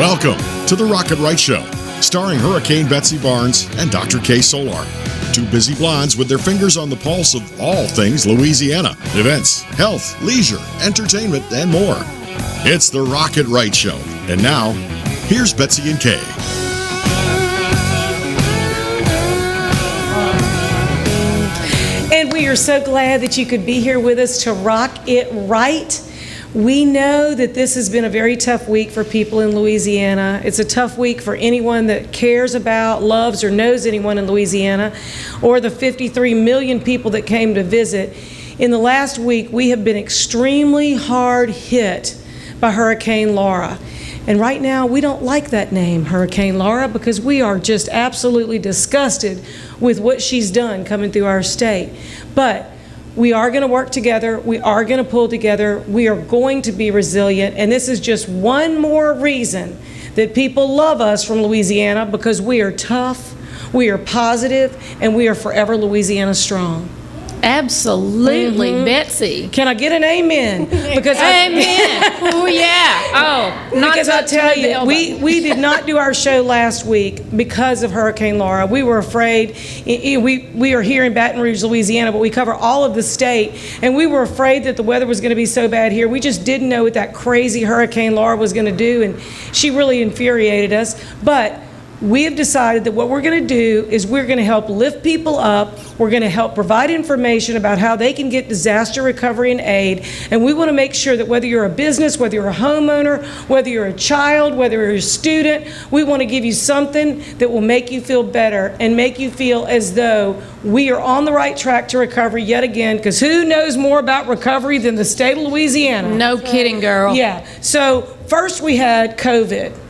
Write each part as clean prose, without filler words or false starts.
Welcome to the Rocket Right Show, starring Hurricane Betsy Barnes and Dr. K. Solar. Two busy blondes with their fingers on the pulse of all things Louisiana. Events, health, leisure, entertainment, and more. It's the Rocket Right Show. And now, here's Betsy and Kay. And we are so glad that you could be here with us to rock it right. We know that this has been a very tough week for people in Louisiana. It's a tough week for anyone that cares about, loves, or knows anyone in Louisiana, or the 53 million people that came to visit. In the last week, we have been extremely hard hit by Hurricane Laura. And right now, we don't like that name, Hurricane Laura, because we are just absolutely disgusted with what she's done coming through our state. But we are going to work together. We are going to pull together. We are going to be resilient. And this is just one more reason that people love us from Louisiana, because we are tough, we are positive, and we are forever Louisiana strong. Absolutely, Betsy. Can I get an amen? Because amen. Oh yeah. Oh, not because I tell you, we did not do our show last week because of Hurricane Laura. We were afraid. We are here in Baton Rouge, Louisiana, but we cover all of the state, and we were afraid that the weather was going to be so bad here. We just didn't know what that crazy Hurricane Laura was going to do, and she really infuriated us. But we have decided that what we're going to do is we're going to help lift people up. We're going to help provide information about how they can get disaster recovery and aid. And we want to make sure that whether you're a business, whether you're a homeowner, whether you're a child, whether you're a student, we want to give you something that will make you feel better and make you feel as though we are on the right track to recovery yet again, because who knows more about recovery than the state of Louisiana? No kidding, girl. Yeah. So first we had COVID.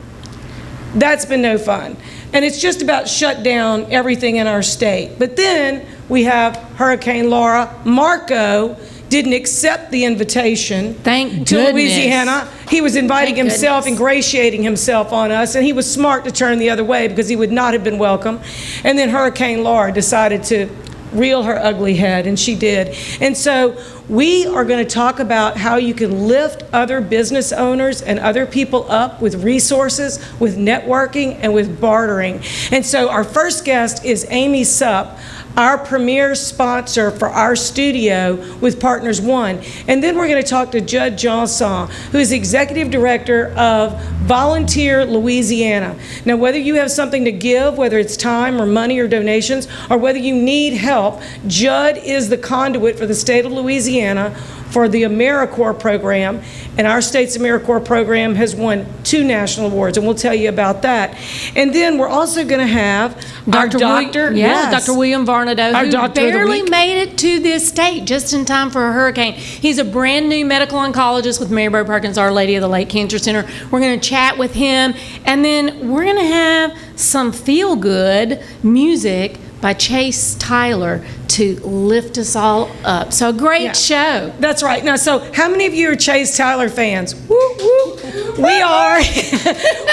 That's been no fun. And it's just about shut down everything in our state. But then we have Hurricane Laura. Marco didn't accept the invitation to Louisiana. He was inviting himself, ingratiating himself on us, and he was smart to turn the other way because he would not have been welcome. And then Hurricane Laura decided to reel her ugly head, and she did. And so we are going to talk about how you can lift other business owners and other people up with resources, with networking, and with bartering. And so our first guest is Aimee Supp, our premier sponsor for our studio with Partners One. And then we're going to talk to Judd Johnson, who is Executive Director of Volunteer Louisiana. Now, whether you have something to give, whether it's time or money or donations, or whether you need help, Judd is the conduit for the state of Louisiana for the AmeriCorps program, and our state's AmeriCorps program has won 2 national awards, and we'll tell you about that. And then we're also going to have Dr. William Varnado, who barely made it to this state just in time for a hurricane. He's a brand new medical oncologist with Mary Perkins, Our Lady of the Lake Cancer Center. We're going to chat with him, and then we're going to have some feel-good music by Chase Tyler to lift us all up. So a great show. That's right. Now, so how many of you are Chase Tyler fans? Woo, woo. We are.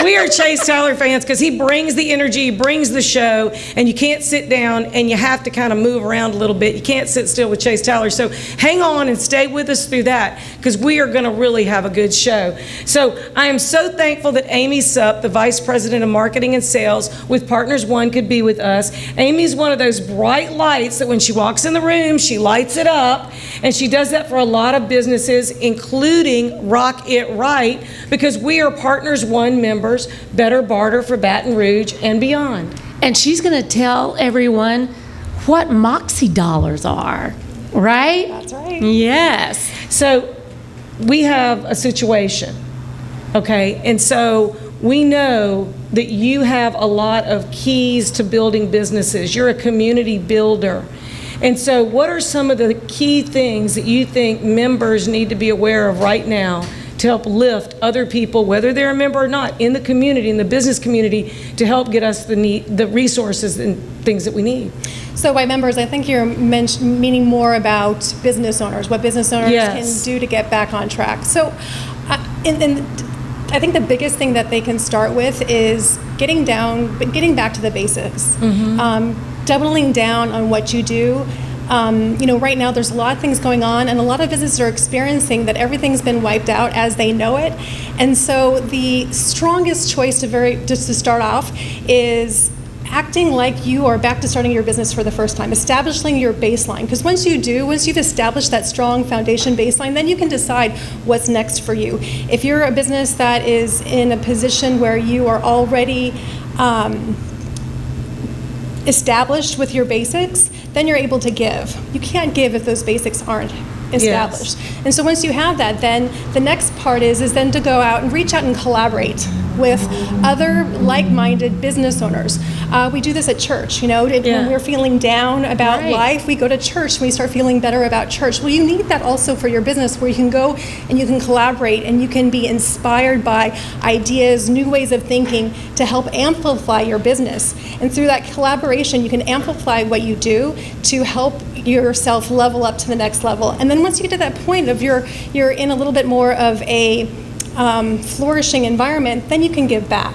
We are Chase Tyler fans because he brings the energy, he brings the show, and you can't sit down and you have to kind of move around a little bit. You can't sit still with Chase Tyler. So hang on and stay with us through that, because we are going to really have a good show. So I am so thankful that Aimee Supp, the Vice President of Marketing and Sales with Partners One, could be with us. Aimee's one of those bright lights that when she walks in the room, she lights it up, and she does that for a lot of businesses, including Rock It Right, because we are Partners One members, Better Barter for Baton Rouge and beyond. And she's going to tell everyone what Moxie dollars are, right? That's right. Yes. So we have a situation, okay? And so we know that you have a lot of keys to building businesses. You're a community builder. And so what are some of the key things that you think members need to be aware of right now to help lift other people, whether they're a member or not, in the community, in the business community, to help get us the resources and things that we need? So by members, I think you're meaning more about business owners, what business owners can do to get back on track. So I think the biggest thing that they can start with is getting back to the basics. Doubling down on what you do, Right now there's a lot of things going on, and a lot of businesses are experiencing that everything's been wiped out as they know it. And so the strongest choice just to start off is acting like you are back to starting your business for the first time, establishing your baseline. Because once you've established that strong foundation baseline, then you can decide what's next for you. If you're a business that is in a position where you are already established with your basics, then you're able to give. You can't give if those basics aren't established. Yes. And so once you have that, then the next part is then to go out and reach out and collaborate with other like-minded business owners. We do this at church, when we're feeling down about life, we go to church and we start feeling better about church. Well, you need that also for your business, where you can go and you can collaborate and you can be inspired by ideas, new ways of thinking to help amplify your business. And through that collaboration, you can amplify what you do to help yourself level up to the next level. And then once you get to that point of you're in a little bit more of a flourishing environment, then you can give back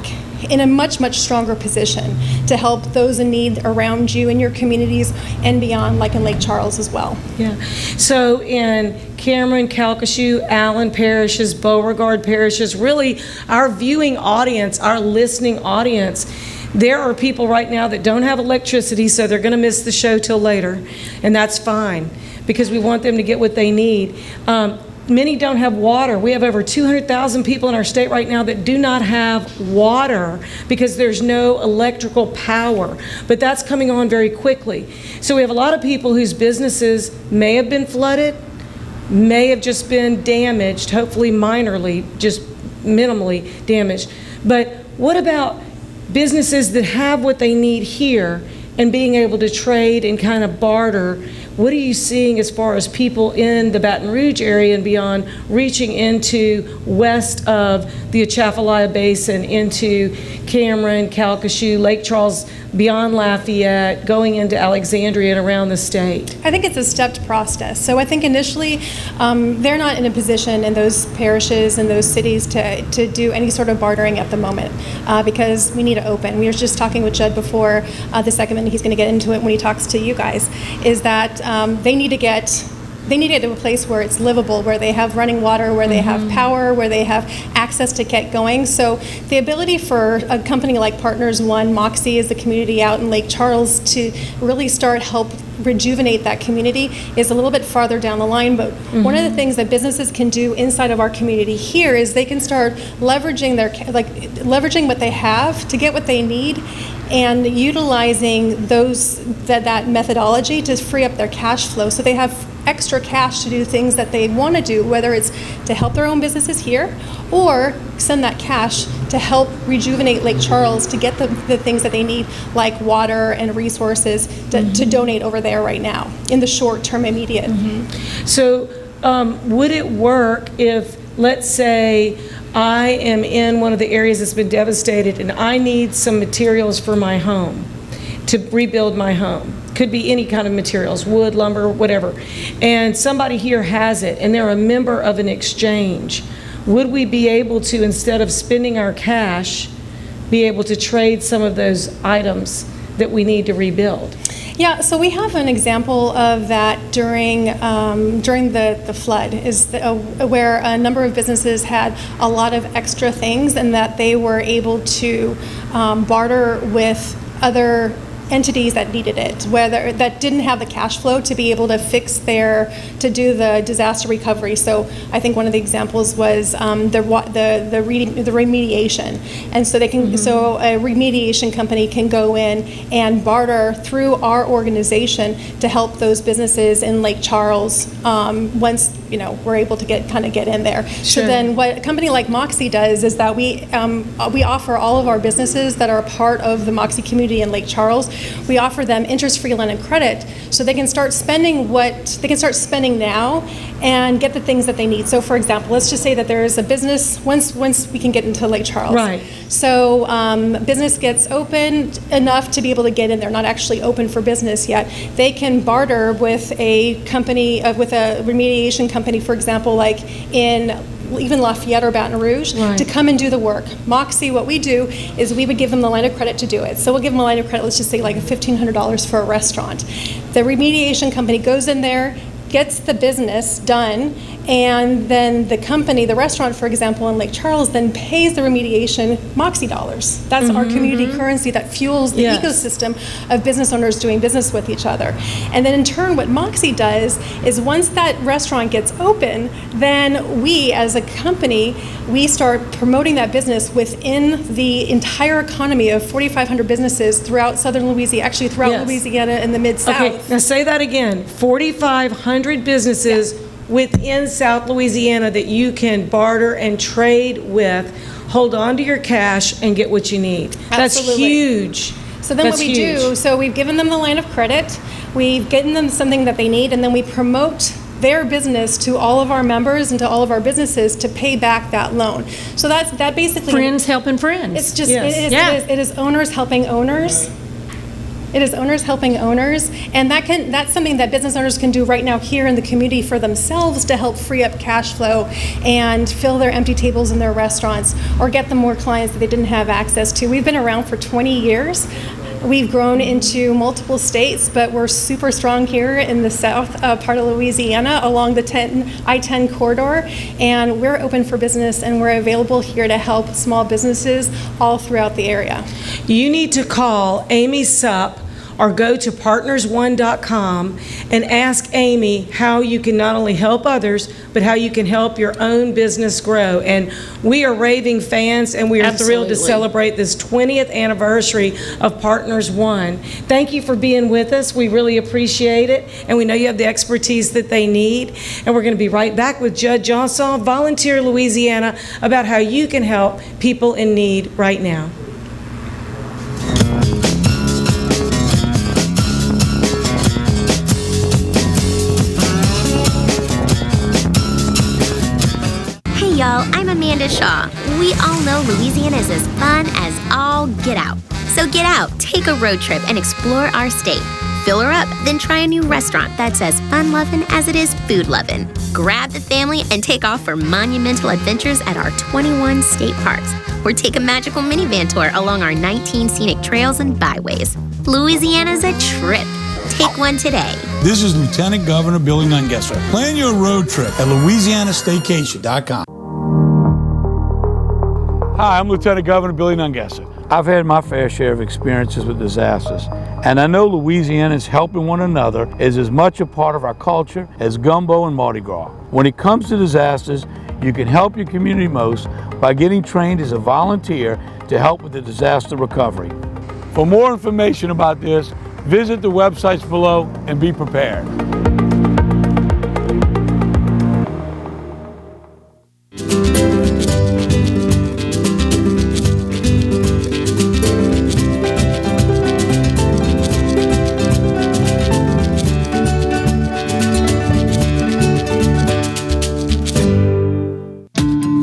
in a much, much stronger position to help those in need around you in your communities and beyond, like in Lake Charles as well. Yeah. So in Cameron, Calcasieu, Allen parishes, Beauregard parishes, really our viewing audience, our listening audience, there are people right now that don't have electricity, so they're going to miss the show till later, and that's fine because we want them to get what they need. Many don't have water. We have over 200,000 people in our state right now that do not have water because there's no electrical power. But that's coming on very quickly. So we have a lot of people whose businesses may have been flooded, may have just been damaged, hopefully minorly, just minimally damaged. But what about businesses that have what they need here and being able to trade and kind of barter? What are you seeing as far as people in the Baton Rouge area and beyond reaching into west of the Atchafalaya Basin, into Cameron, Calcasieu, Lake Charles, beyond Lafayette, going into Alexandria and around the state? I think it's a stepped process. So I think initially they're not in a position in those parishes and those cities to do any sort of bartering at the moment because we need to open. We were just talking with Judd before the segment, and he's going to get into it when he talks to you guys, is that they need to get to a place where it's livable, where they have running water, where they have power, where they have access to get going. So the ability for a company like Partners One, Moxie is the community out in Lake Charles, to really start help rejuvenate that community is a little bit farther down the line. But one of the things that businesses can do inside of our community here is they can start leveraging what they have to get what they need, and utilizing that methodology to free up their cash flow, so they have extra cash to do things that they want to do, whether it's to help their own businesses here or send that cash to help rejuvenate Lake Charles to get the things that they need, like water and resources to donate over there right now in the short term immediate. So would it work if, let's say, I am in one of the areas that's been devastated and I need some materials for my home, to rebuild my home? Could be any kind of materials, wood, lumber, whatever. And somebody here has it and they're a member of an exchange. Would we be able to, instead of spending our cash, be able to trade some of those items that we need to rebuild? Yeah, so we have an example of that during the flood, where a number of businesses had a lot of extra things, and that they were able to barter with other entities that needed it, whether that didn't have the cash flow to be able to to do the disaster recovery. So I think one of the examples was the remediation, and so they can so a remediation company can go in and barter through our organization to help those businesses in Lake Charles once we're able to get in there. Sure. So then what a company like Moxie does is that we offer all of our businesses that are a part of the Moxie community in Lake Charles, we offer them interest-free line of credit so they can start spending now and get the things that they need. So for example, let's just say that there is a business, once we can get into Lake Charles. Right. So business gets open enough to be able to get in there, not actually open for business yet. They can barter with a company, with a remediation company, for example, like in even Lafayette or Baton Rouge, to come and do the work. Moxie, what we do is we would give them the line of credit to do it. So we'll give them a line of credit, let's just say like $1,500 for a restaurant. The remediation company goes in there, gets the business done, and then the company, the restaurant, for example, in Lake Charles, then pays the remediation Moxie dollars. That's our community currency that fuels the ecosystem of business owners doing business with each other. And then in turn, what Moxie does is once that restaurant gets open, then we as a company, we start promoting that business within the entire economy of 4,500 businesses throughout southern Louisiana, actually throughout Louisiana and the Mid-South. Okay, now say that again. 4,500 businesses within South Louisiana that you can barter and trade with. Hold on to your cash and get what you need. That's huge. So then what we do, so we've given them the line of credit, we've given them something that they need, and then we promote their business to all of our members and to all of our businesses to pay back that loan. So that basically... Friends helping friends. It's just, it is owners helping owners. It is owners helping owners, and that's something that business owners can do right now here in the community for themselves to help free up cash flow and fill their empty tables in their restaurants or get them more clients that they didn't have access to. We've been around for 20 years. We've grown into multiple states, but we're super strong here in the south part of Louisiana along the I-10 corridor, and we're open for business and we're available here to help small businesses all throughout the area. You need to call Aimee Supp or go to partners1.com and ask Aimee how you can not only help others, but how you can help your own business grow. And we are raving fans, and we are thrilled to celebrate this 20th anniversary of Partners One. Thank you for being with us. We really appreciate it, and we know you have the expertise that they need. And we're going to be right back with Judd Johnson, Volunteer Louisiana, about how you can help people in need right now. Y'all, I'm Amanda Shaw. We all know Louisiana is as fun as all get out. So get out, take a road trip, and explore our state. Fill her up, then try a new restaurant that's as fun-loving as it is food-loving. Grab the family and take off for monumental adventures at our 21 state parks. Or take a magical minivan tour along our 19 scenic trails and byways. Louisiana's a trip. Take one today. This is Lieutenant Governor Billy Nungesser. Plan your road trip at LouisianaStaycation.com. Hi, I'm Lieutenant Governor Billy Nungesser. I've had my fair share of experiences with disasters, and I know Louisiana's helping one another is as much a part of our culture as gumbo and Mardi Gras. When it comes to disasters, you can help your community most by getting trained as a volunteer to help with the disaster recovery. For more information about this, visit the websites below and be prepared.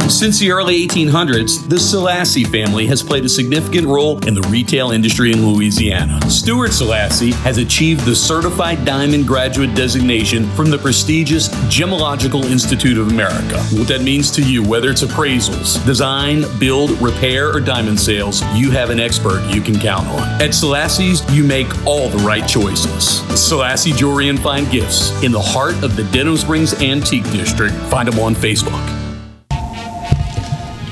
Since the early 1800s, the Selassie family has played a significant role in the retail industry in Louisiana. Stuart Selassie has achieved the Certified Diamond Graduate designation from the prestigious Gemological Institute of America. What that means to you, whether it's appraisals, design, build, repair, or diamond sales, you have an expert you can count on. At Selassie's, you make all the right choices. Selassie Jewelry and Fine Gifts in the heart of the Denham Springs Antique District. Find them on Facebook.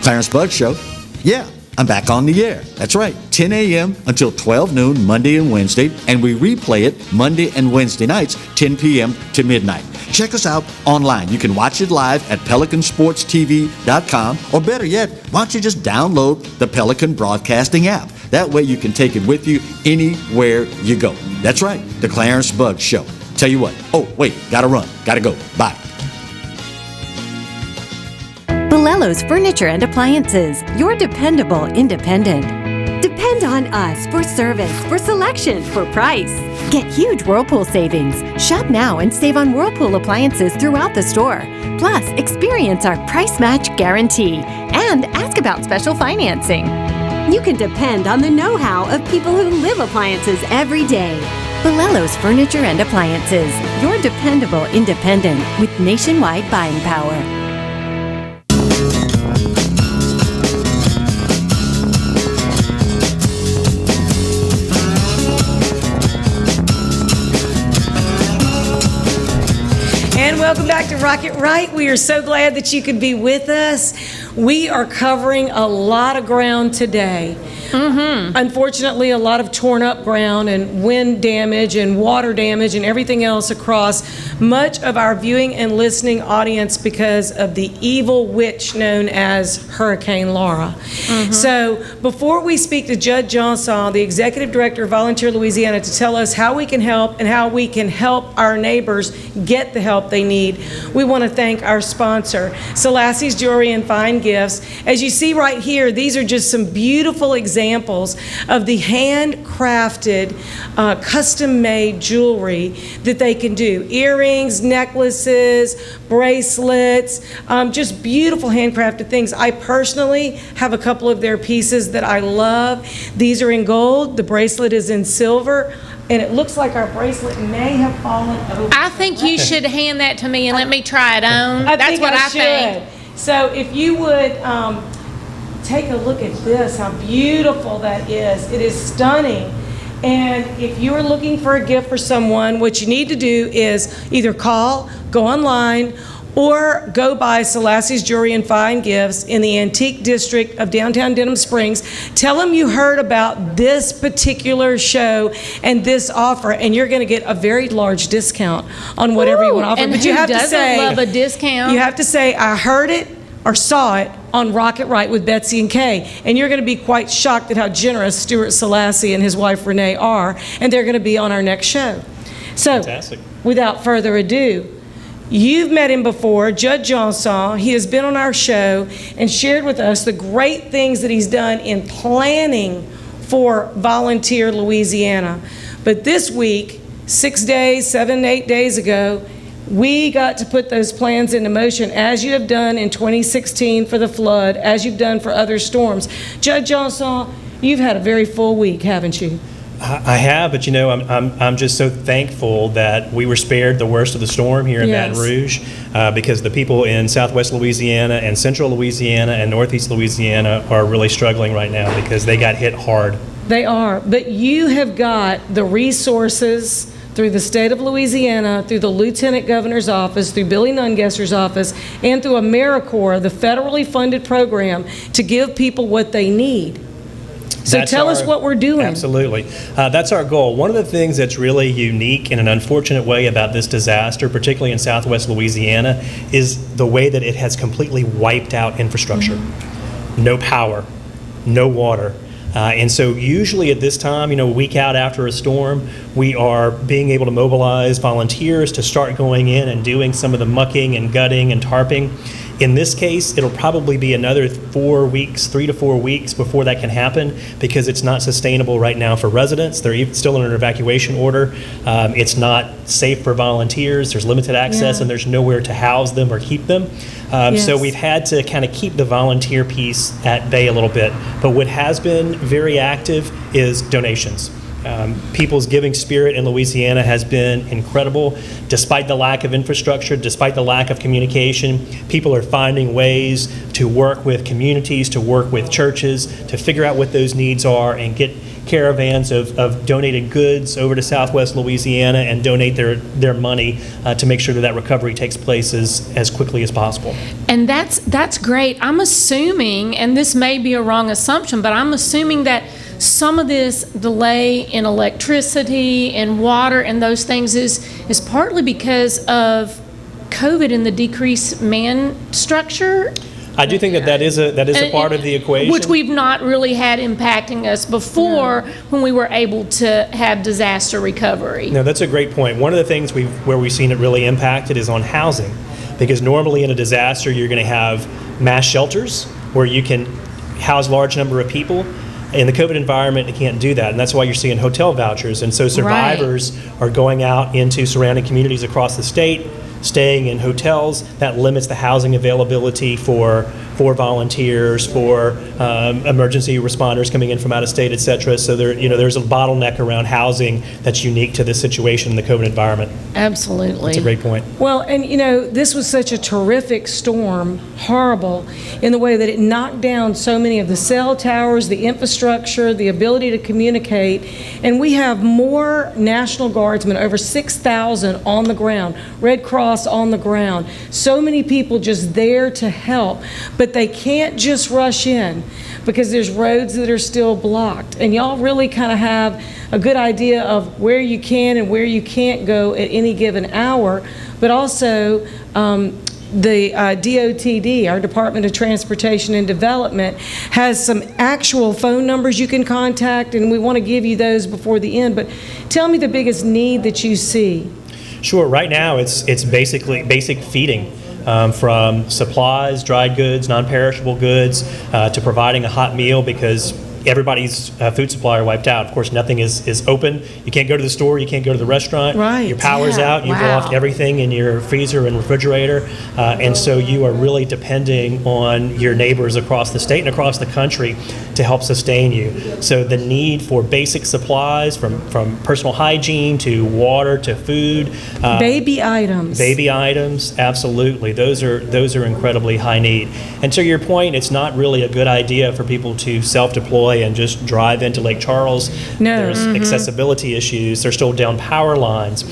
Clarence Bugg Show. Yeah, I'm back on the air. That's right, 10 a.m. until 12 noon, Monday and Wednesday, and we replay it Monday and Wednesday nights, 10 p.m. to midnight. Check us out online. You can watch it live at PelicanSportsTV.com, or better yet, why don't you just download the Pelican Broadcasting app? That way you can take it with you anywhere you go. That's right, the Clarence Bugg Show. Tell you what, oh, wait, gotta run, gotta go, bye. Bolello's Furniture and Appliances, your dependable independent. Depend on us for service, for selection, for price. Get huge Whirlpool savings. Shop now and save on Whirlpool appliances throughout the store. Plus, experience our price match guarantee and ask about special financing. You can depend on the know-how of people who live appliances every day. Bolello's Furniture and Appliances, your dependable independent with nationwide buying power. Welcome back to Rocket Right. We are so glad that you could be with us. We are covering a lot of ground today. Unfortunately, a lot of torn up ground and wind damage and water damage and everything else across much of our viewing and listening audience because of the evil witch known as Hurricane Laura. So before we speak to Judge Johnson, the Executive Director of Volunteer Louisiana, to tell us how we can help and how we can help our neighbors get the help they need, we want to thank our sponsor, Selassie's Jewelry and Fine Gifts. As you see right here, these are just some beautiful examples of the handcrafted, custom-made jewelry that they can do. Earrings, necklaces, bracelets, just beautiful handcrafted things. I personally have a couple of their pieces that I love. These are in gold. The bracelet is in silver. And it looks like our bracelet may have fallen over. I think you should hand that to me and let me try it on. That's what I think. So if you would take a look at this, how beautiful that is. It is stunning. And if you are looking for a gift for someone, what you need to do is either call, go online, or go by Selassie's Jewelry and Fine Gifts in the Antique District of downtown Denham Springs. Tell them you heard about this particular show and this offer, and you're going to get a very large discount on whatever you want to offer. And but you have to say, love a discount? You have to say, I heard it or saw it on Rocket Right with Betsy and Kay. And you're going to be quite shocked at how generous Stuart Selassie and his wife Renee are, and they're going to be on our next show. So, Fantastic. Without further ado, you've met him before, Judge Johnson. He has been on our show and shared with us the great things that he's done in planning for Volunteer Louisiana. But this week, 6 days, 7, 8 days ago, we got to put those plans into motion, as you have done in 2016 for the flood, as you've done for other storms. Judge Johnson, you've had a very full week, haven't you? I have, but I'm just so thankful that we were spared the worst of the storm here in Baton Rouge, because the people in Southwest Louisiana and Central Louisiana and Northeast Louisiana are really struggling right now because they got hit hard. They are, but you have got the resources through the state of Louisiana, through the Lieutenant Governor's office, through Billy Nungesser's office, and through AmeriCorps, the federally funded program, to give people what they need. So tell us what we're doing. Absolutely. That's our goal. One of the things that's really unique in an unfortunate way about this disaster, particularly in Southwest Louisiana, is the way that it has completely wiped out infrastructure. No power, no water. And so usually at this time, a week out after a storm, we are being able to mobilize volunteers to start going in and doing some of the mucking and gutting and tarping. In this case, it'll probably be another 4 weeks, 3 to 4 weeks before that can happen, because it's not sustainable right now for residents. They're still under an evacuation order. It's not safe for volunteers. There's limited access, and there's nowhere to house them or keep them. So we've had to kind of keep the volunteer piece at bay a little bit. But what has been very active is donations. People's giving spirit in Louisiana has been incredible. Despite the lack of infrastructure, despite the lack of communication, people are finding ways to work with communities, to work with churches, to figure out what those needs are and get caravans of donated goods over to Southwest Louisiana and donate their money to make sure that recovery takes place as quickly as possible. And that's great. I'm assuming, and this may be a wrong assumption, but I'm assuming that some of this delay in electricity and water and those things is partly because of COVID and the decreased man structure. I do think that is a part of the equation, which we've not really had impacting us before when we were able to have disaster recovery. No, that's a great point. One of the things where we've seen it really impacted is on housing, because normally in a disaster you're going to have mass shelters where you can house a large number of people. In the COVID environment, you can't do that, and that's why you're seeing hotel vouchers. And so survivors are going out into surrounding communities across the state, staying in hotels. That limits the housing availability for for volunteers, for emergency responders coming in from out of state, et cetera. So there's a bottleneck around housing that's unique to this situation in the COVID environment. Absolutely. That's a great point. Well, and this was such a terrific storm, horrible, in the way that it knocked down so many of the cell towers, the infrastructure, the ability to communicate, and we have more National Guardsmen, over 6,000 on the ground, Red Cross on the ground, so many people just there to help, but they can't just rush in because there's roads that are still blocked, and y'all really kind of have a good idea of where you can and where you can't go at any given hour, but also the DOTD, our Department of Transportation and Development, has some actual phone numbers you can contact, and we want to give you those before the end. But tell me the biggest need that you see. Sure. Right now, it's basically basic feeding. From supplies, dried goods, non-perishable goods, to providing a hot meal because everybody's food supply are wiped out. Of course, nothing is open. You can't go to the store. You can't go to the restaurant. Right. Your power's out. You've lost everything in your freezer and refrigerator. And so you are really depending on your neighbors across the state and across the country to help sustain you. So the need for basic supplies from personal hygiene to water to food. Baby items. Baby items, absolutely. Those are incredibly high need. And to your point, it's not really a good idea for people to self-deploy and just drive into Lake Charles. No. There's accessibility issues. There's still down power lines.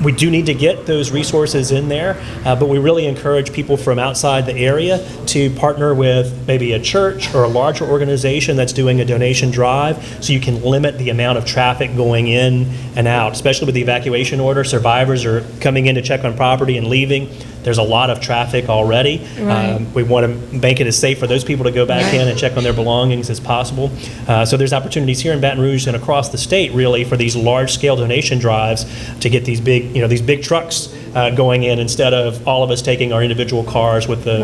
We do need to get those resources in there, but we really encourage people from outside the area to partner with maybe a church or a larger organization that's doing a donation drive so you can limit the amount of traffic going in and out, especially with the evacuation order. Survivors are coming in to check on property and leaving. There's a lot of traffic already. Right. We want to make it as safe for those people to go back in and check on their belongings as possible. So there's opportunities here in Baton Rouge and across the state, really, for these large-scale donation drives to get these big trucks going in instead of all of us taking our individual cars with the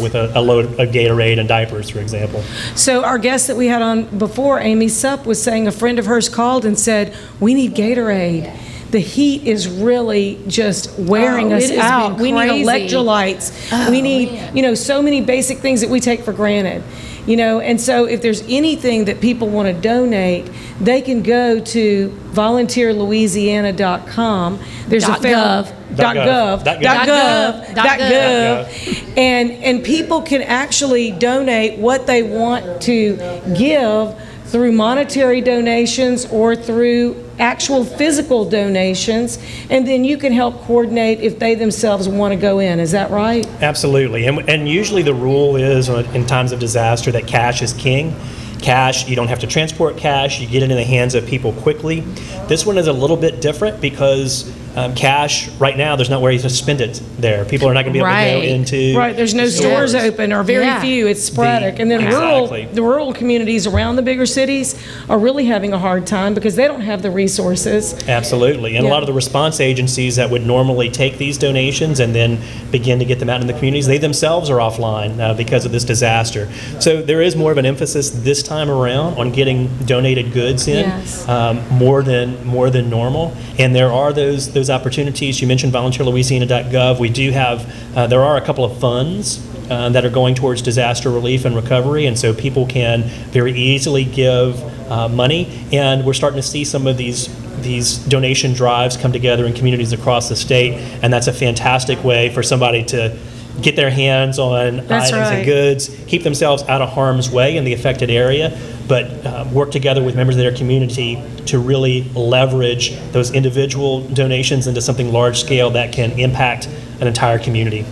with a load of Gatorade and diapers, for example. So our guest that we had on before, Aimee Supp, was saying a friend of hers called and said, "We need Gatorade. The heat is really just wearing us out. We need electrolytes. We need, so many basic things that we take for granted. And so if there's anything that people want to donate, they can go to volunteerlouisiana.com. There's .gov. And people can actually donate what they want to give through monetary donations or through actual physical donations, and then you can help coordinate if they themselves want to go in. Is that right? Absolutely. And usually the rule is in times of disaster that cash is king. Cash, you don't have to transport cash, you get it in the hands of people quickly. This one is a little bit different because cash, right now, there's not where you can spend it there. People are not going to be able to go into there's no stores open or very few. It's sporadic. And then the rural communities around the bigger cities are really having a hard time because they don't have the resources. Absolutely. And a lot of the response agencies that would normally take these donations and then begin to get them out in the communities, they themselves are offline because of this disaster. So there is more of an emphasis this time around on getting donated goods in, more than normal. And there are those opportunities. You mentioned volunteerlouisiana.gov. We do have, there are a couple of funds that are going towards disaster relief and recovery, and so people can very easily give money. And we're starting to see some of these donation drives come together in communities across the state, and that's a fantastic way for somebody to get their hands on items and goods, keep themselves out of harm's way in the affected area, but work together with members of their community to really leverage those individual donations into something large scale that can impact an entire community.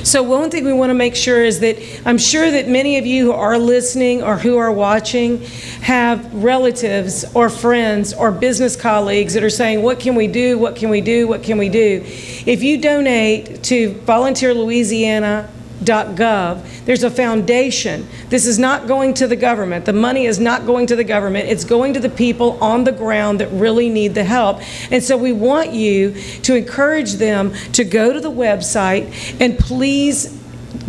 So one thing we want to make sure is that I'm sure that many of you who are listening or who are watching have relatives or friends or business colleagues that are saying, what can we do? What can we do? What can we do? If you donate to volunteerlouisiana.gov, there's a foundation. This is not going to the government. The money is not going to the government. It's going to the people on the ground that really need the help. And so we want you to encourage them to go to the website and please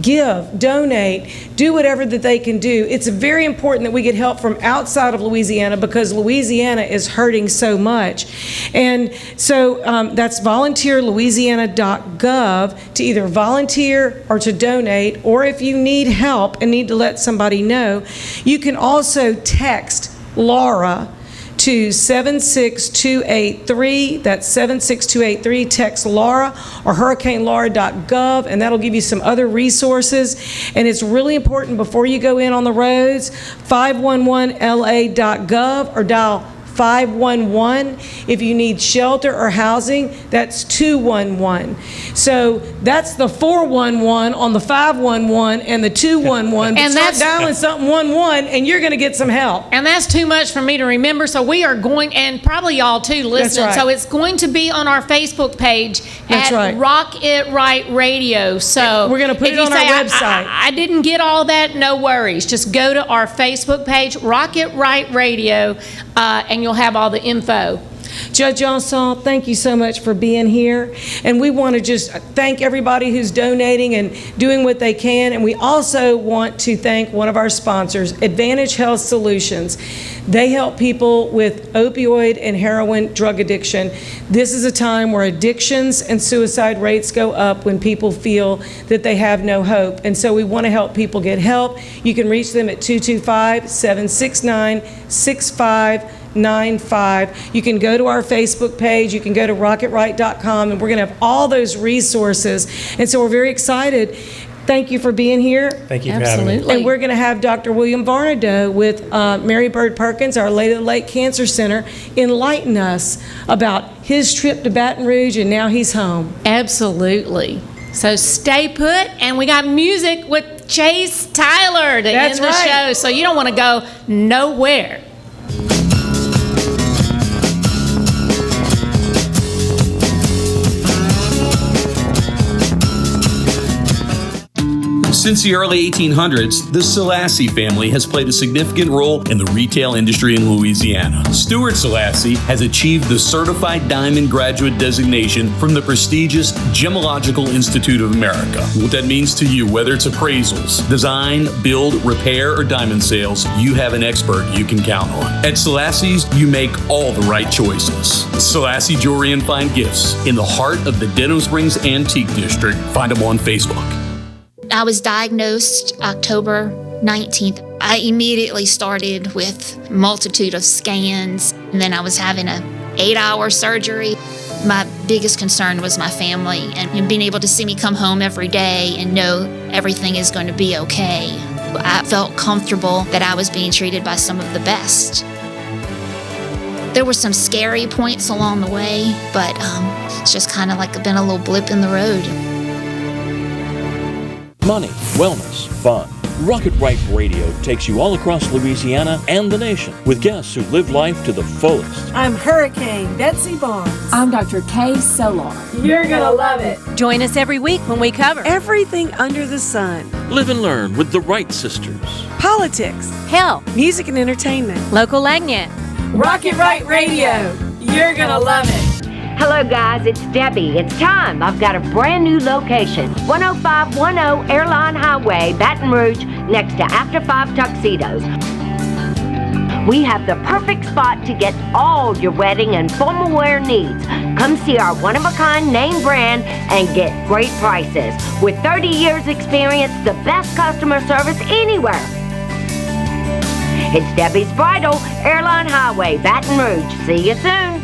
give, donate, do whatever that they can do. It's very important that we get help from outside of Louisiana because Louisiana is hurting so much. And so that's volunteerlouisiana.gov to either volunteer or to donate, or if you need help and need to let somebody know, you can also text Laura to 76283. That's 76283. Text Laura or hurricanelaura.gov, and that'll give you some other resources. And it's really important before you go in on the roads, 511la.gov or dial 511. If you need shelter or housing, that's 211. So that's the 411 on the 511 and the 211. And start that's dialing something 11 and you're going to get some help. And that's too much for me to remember. So we are going, and probably y'all too listening. That's right. So it's going to be on our Facebook page That's at right. Rock It Right Radio. So We're going to put if it you on our say, website. I didn't get all that, no worries. Just go to our Facebook page, Rock It Right Radio, and you'll have all the info. Judge Johnson, thank you so much for being here. And we want to just thank everybody who's donating and doing what they can. And we also want to thank one of our sponsors, Advantage Health Solutions. They help people with opioid and heroin drug addiction. This is a time where addictions and suicide rates go up when people feel that they have no hope. And so we want to help people get help. You can reach them at 225-769-6595. You can go to our Facebook page, you can go to rockitright.com, and we're going to have all those resources. And so we're very excited. Thank you for being here. Thank you for having me. And we're going to have Dr. William Varnado with Mary Bird Perkins, Our Lady of the Lake Cancer Center, enlighten us about his trip to Baton Rouge, and now he's home. Absolutely. So stay put, and we got music with Chase Tyler to end the show, so you don't want to go nowhere. Since the early 1800s, the Selassie family has played a significant role in the retail industry in Louisiana. Stuart Selassie has achieved the Certified Diamond Graduate designation from the prestigious Gemological Institute of America. What that means to you, whether it's appraisals, design, build, repair, or diamond sales, you have an expert you can count on. At Selassie's, you make all the right choices. Selassie Jewelry and Fine Gifts in the heart of the Denham Springs Antique District. Find them on Facebook. I was diagnosed October 19th. I immediately started with a multitude of scans, and then I was having an 8-hour surgery. My biggest concern was my family and being able to see me come home every day and know everything is going to be okay. I felt comfortable that I was being treated by some of the best. There were some scary points along the way, but it's just kind of like been a little blip in the road. Money, wellness, fun. Rocket Right Radio takes you all across Louisiana and the nation with guests who live life to the fullest. I'm Hurricane Betsy Barnes. I'm Dr. Kay Solar. You're gonna love it. Join us every week when we cover everything under the sun. Live and learn with the Wright sisters. Politics, health, music and entertainment, local agnet. Rocket Right Radio. You're gonna love it. Hello guys, it's Debbie. It's time. I've got a brand new location. 10510 Airline Highway, Baton Rouge, next to After 5 Tuxedos. We have the perfect spot to get all your wedding and formal wear needs. Come see our one-of-a-kind name brand and get great prices. With 30 years experience, the best customer service anywhere. It's Debbie's Bridal, Airline Highway, Baton Rouge. See you soon.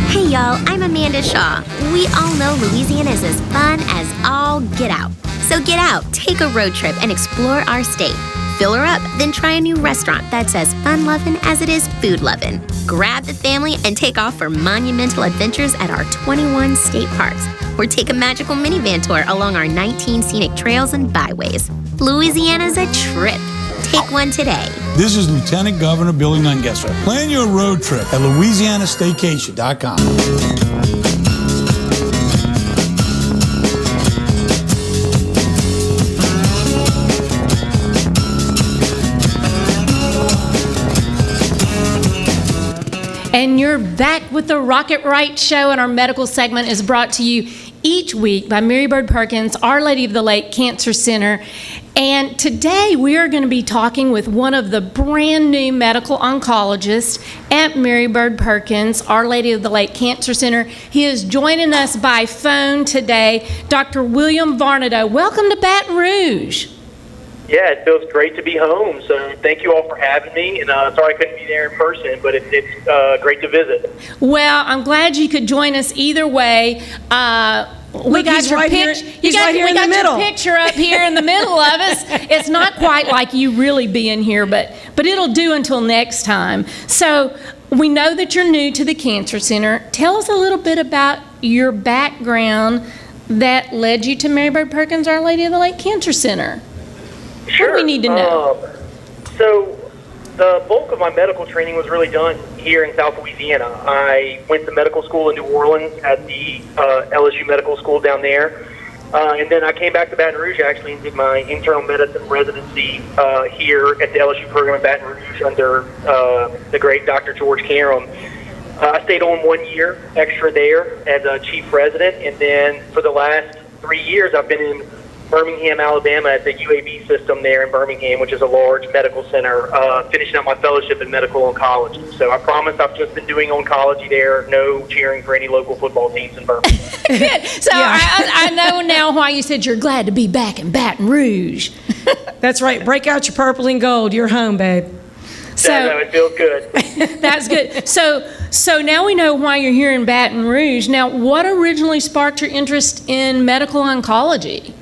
Hey y'all, I'm Amanda Shaw. We all know Louisiana is as fun as all get out. So get out, take a road trip, and explore our state. Fill her up, then try a new restaurant that's as fun-loving as it is food-loving. Grab the family and take off for monumental adventures at our 21 state parks. Or take a magical minivan tour along our 19 scenic trails and byways. Louisiana's a trip. Take one today. This is Lieutenant Governor Billy Nungesser. Plan your road trip at LouisianaStaycation.com. And you're back with the Rocket Right Show, and our medical segment is brought to you each week by Mary Bird Perkins, Our Lady of the Lake Cancer Center. And today we are going to be talking with one of the brand new medical oncologists at Mary Bird Perkins, Our Lady of the Lake Cancer Center. He is joining us by phone today, Dr. William Varnado. Welcome to Baton Rouge. Yeah, it feels great to be home, so thank you all for having me, and sorry I couldn't be there in person, but it's great to visit. Well, I'm glad you could join us either way. We got your picture. We got your picture up here in the middle of us. It's not quite like you really being here, but it'll do until next time. So we know that you're new to the Cancer Center. Tell us a little bit about your background that led you to Mary Bird Perkins, Our Lady of the Lake Cancer Center. Sure. What do we need to know? So the bulk of my medical training was really done here in South Louisiana. I went to medical school in New Orleans at the LSU Medical School down there. And then I came back to Baton Rouge actually and did my internal medicine residency here at the LSU program in Baton Rouge under the great Dr. George Karam. I stayed on 1 year extra there as a chief resident, and then for the last 3 years I've been in Birmingham, Alabama at the UAB system there in Birmingham, which is a large medical center, finishing up my fellowship in medical oncology. So I promise I've just been doing oncology there, no cheering for any local football teams in Birmingham. Good. So yeah. I know now why you said you're glad to be back in Baton Rouge. That's right. Break out your purple and gold. You're home, babe. So no, it feels good. That's good. So now we know why you're here in Baton Rouge. Now, what originally sparked your interest in medical oncology?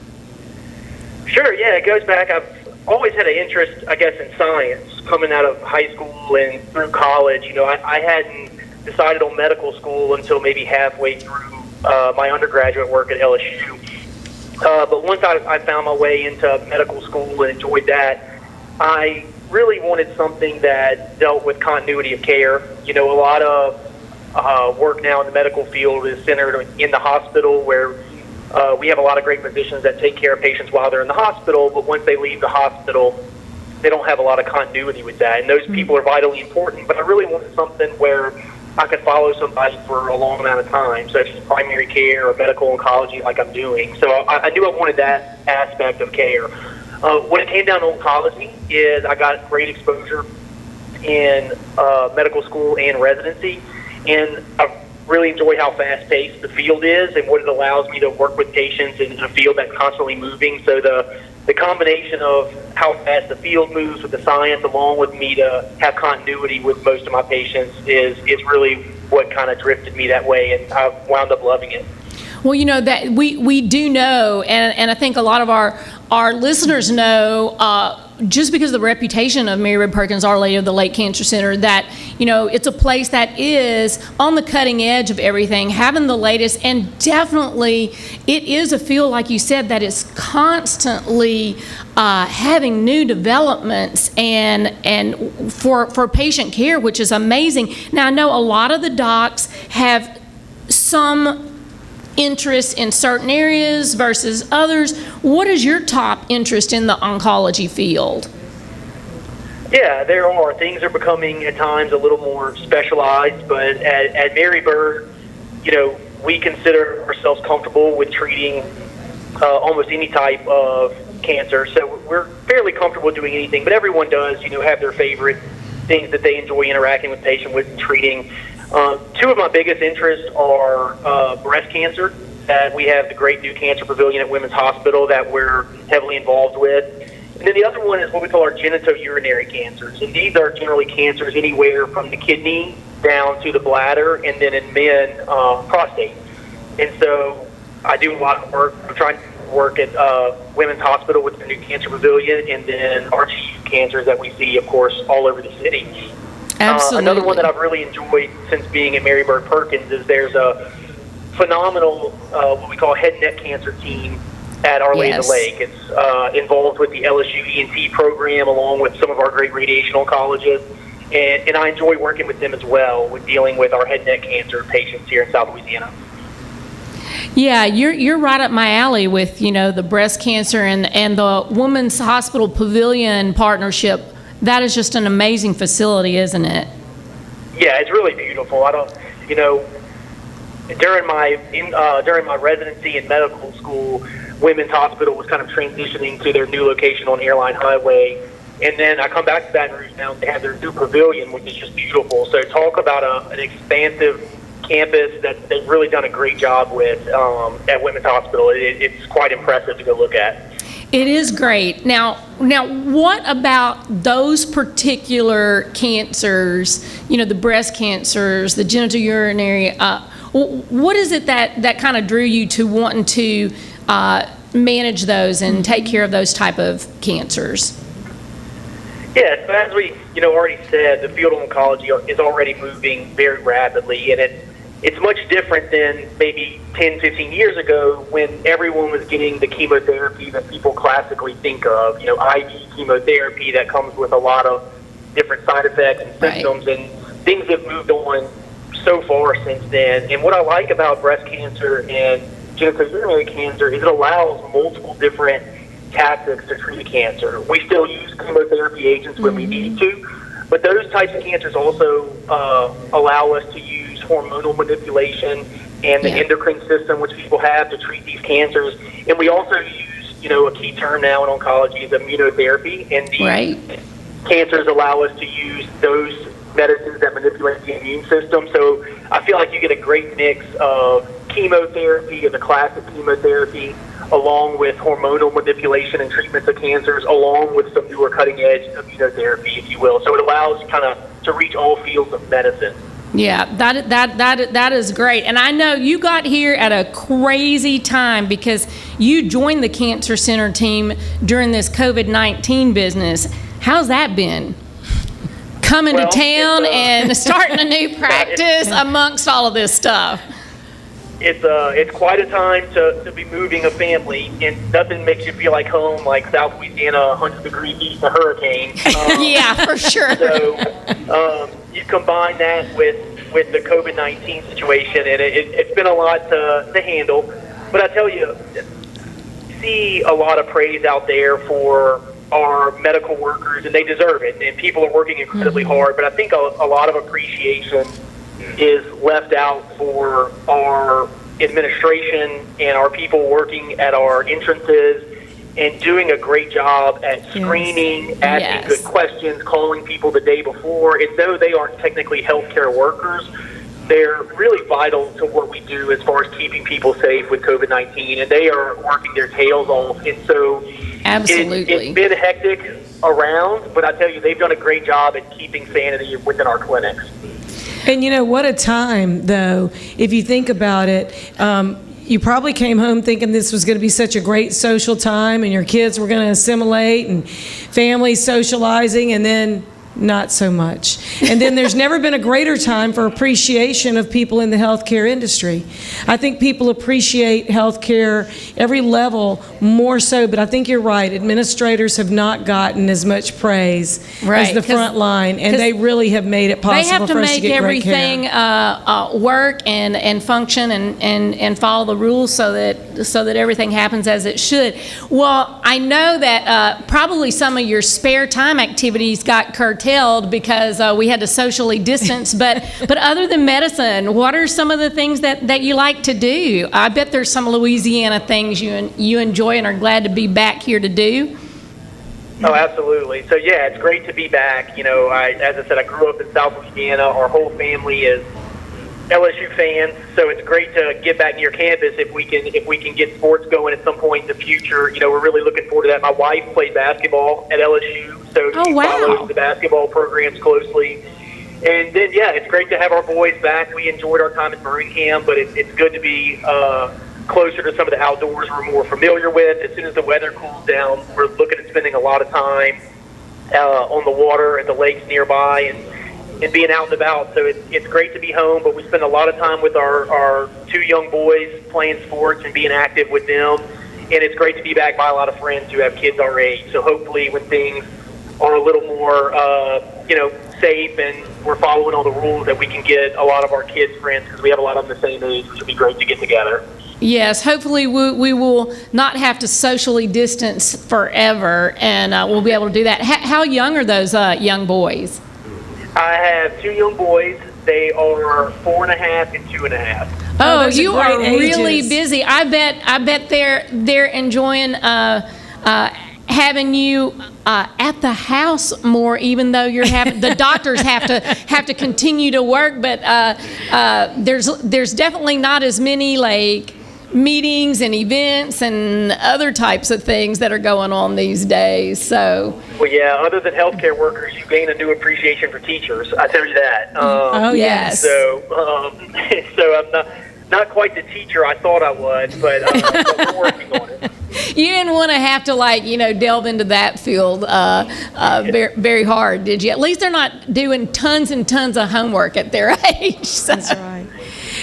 Sure, yeah, it goes back. I've always had an interest, I guess, in science coming out of high school and through college. You know, I hadn't decided on medical school until maybe halfway through my undergraduate work at LSU. But once I found my way into medical school and enjoyed that, I really wanted something that dealt with continuity of care. You know, a lot of work now in the medical field is centered in the hospital where we have a lot of great physicians that take care of patients while they're in the hospital, but once they leave the hospital, they don't have a lot of continuity with that. And those people are vitally important, but I really wanted something where I could follow somebody for a long amount of time, such as primary care or medical oncology like I'm doing. So I knew I wanted that aspect of care. When it came down to oncology is I got great exposure in medical school and residency, and I really enjoy how fast-paced the field is and what it allows me to work with patients in a field that's constantly moving. So the combination of how fast the field moves with the science along with me to have continuity with most of my patients is really what kind of drifted me that way, and I've wound up loving it. Well, you know, that we do know, and I think a lot of our listeners know, just because of the reputation of Mary Bird Perkins, Our Lady of the Lake Cancer Center, that, you know, it's a place that is on the cutting edge of everything, having the latest, and definitely it is a field, like you said, that is constantly having new developments and for patient care, which is amazing. Now, I know a lot of the docs have some interest in certain areas versus others. What is your top interest in the oncology field? Yeah, there are. Things are becoming at times a little more specialized, but at Mary Bird, you know, we consider ourselves comfortable with treating almost any type of cancer. So we're fairly comfortable doing anything, but everyone does, you know, have their favorite things that they enjoy interacting with patients with and treating. Two of my biggest interests are breast cancer, that we have the great new cancer pavilion at Women's Hospital that we're heavily involved with. And then the other one is what we call our genitourinary cancers. And these are generally cancers anywhere from the kidney down to the bladder, and then in men, prostate. And so I do a lot of work. I'm trying to work at Women's Hospital with the new cancer pavilion, and then RGU cancers that we see, of course, all over the city. Absolutely. Another one that I've really enjoyed since being at Mary Bird Perkins is there's a phenomenal, what we call head and neck cancer team at Our Lady of the Lake. It's involved with the LSU ENT program along with some of our great radiation oncologists. And I enjoy working with them as well with dealing with our head and neck cancer patients here in South Louisiana. Yeah, you're right up my alley with, you know, the breast cancer and the Women's Hospital Pavilion partnership. That is just an amazing facility, isn't it? Yeah, it's really beautiful. I don't, you know, during my residency in medical school, Women's Hospital was kind of transitioning to their new location on Airline Highway. And then I come back to Baton Rouge now and they have their new pavilion, which is just beautiful. So talk about an expansive campus that they've really done a great job with at Women's Hospital. It's quite impressive to go look at. It is great. Now, what about those particular cancers, the breast cancers, the genital urinary, what is it that kind of drew you to wanting to manage those and take care of those type of cancers? Yeah, so as we already said, the field of oncology is already moving very rapidly, and it's much different than maybe 10, 15 years ago when everyone was getting the chemotherapy that people classically think of, IV chemotherapy that comes with a lot of different side effects and symptoms, and things have moved on so far since then. And what I like about breast cancer and genital urinary cancer is it allows multiple different tactics to treat cancer. We still use chemotherapy agents when we need to, but those types of cancers also allow us to use hormonal manipulation and the endocrine system, which people have to treat these cancers. And we also use, a key term now in oncology is immunotherapy, and these cancers allow us to use those medicines that manipulate the immune system. So I feel like you get a great mix of chemotherapy, the classic chemotherapy, along with hormonal manipulation and treatments of cancers, along with some newer cutting-edge immunotherapy, if you will. So it allows kind of to reach all fields of medicine. Yeah, that is great. And I know you got here at a crazy time because you joined the Cancer Center team during this COVID-19 business. How's that been? Coming to town and starting a new practice amongst all of this stuff. It's quite a time to be moving a family, and nothing makes you feel like home like South Louisiana, 100-degree heat and a hurricane. Yeah, for sure. So you combine that with the COVID-19 situation, and it's been a lot to handle. But I tell you, see a lot of praise out there for our medical workers, and they deserve it. And people are working incredibly hard, but I think a lot of appreciation is left out for our administration and our people working at our entrances and doing a great job at screening, asking good questions, calling people the day before. And though they aren't technically healthcare workers, they're really vital to what we do as far as keeping people safe with COVID-19, and they are working their tails off. And so it's been hectic around, but I tell you, they've done a great job at keeping sanity within our clinics. And what a time, though, if you think about it. You probably came home thinking this was going to be such a great social time and your kids were going to assimilate and families socializing, and then not so much. And then there's never been a greater time for appreciation of people in the healthcare industry. I think people appreciate healthcare every level more so, but I think you're right. Administrators have not gotten as much praise as the front line, and they really have made it possible for us to get great care. They have to make everything work and function and follow the rules so that everything happens as it should. Well, I know that probably some of your spare time activities got curtailed because we had to socially distance, but other than medicine, what are some of the things that you like to do? I bet there's some Louisiana things you enjoy and are glad to be back here to do. Oh, absolutely. So yeah, it's great to be back. As I said, I grew up in South Louisiana. Our whole family is LSU fans, so it's great to get back near campus if we can get sports going at some point in the future. We're really looking forward to that. My wife played basketball at LSU, so she follows the basketball programs closely. And then, it's great to have our boys back. We enjoyed our time in Birmingham, but it's good to be closer to some of the outdoors we're more familiar with. As soon as the weather cools down, we're looking at spending a lot of time on the water at the lakes nearby and being out and about. So it's great to be home, but we spend a lot of time with our two young boys playing sports and being active with them. And it's great to be back by a lot of friends who have kids our age. So hopefully when things are a little more, safe and we're following all the rules, that we can get a lot of our kids' friends, because we have a lot of them the same age, which would be great to get together. Yes, hopefully we will not have to socially distance forever, and we'll be able to do that. How young are those young boys? I have two young boys. They are 4.5 and 2.5. Oh, you are great really ages. busy. I bet they're enjoying having you at the house more, even though you're having the doctors have to continue to work. But there's definitely not as many like meetings and events and other types of things that are going on these days. So. Well, yeah. Other than healthcare workers, you gain a new appreciation for teachers. I tell you that. Oh yes. So I'm not quite the teacher I thought I was, but we're working on it. You didn't want to have to delve into that field very, very hard, did you? At least they're not doing tons and tons of homework at their age. So. That's right.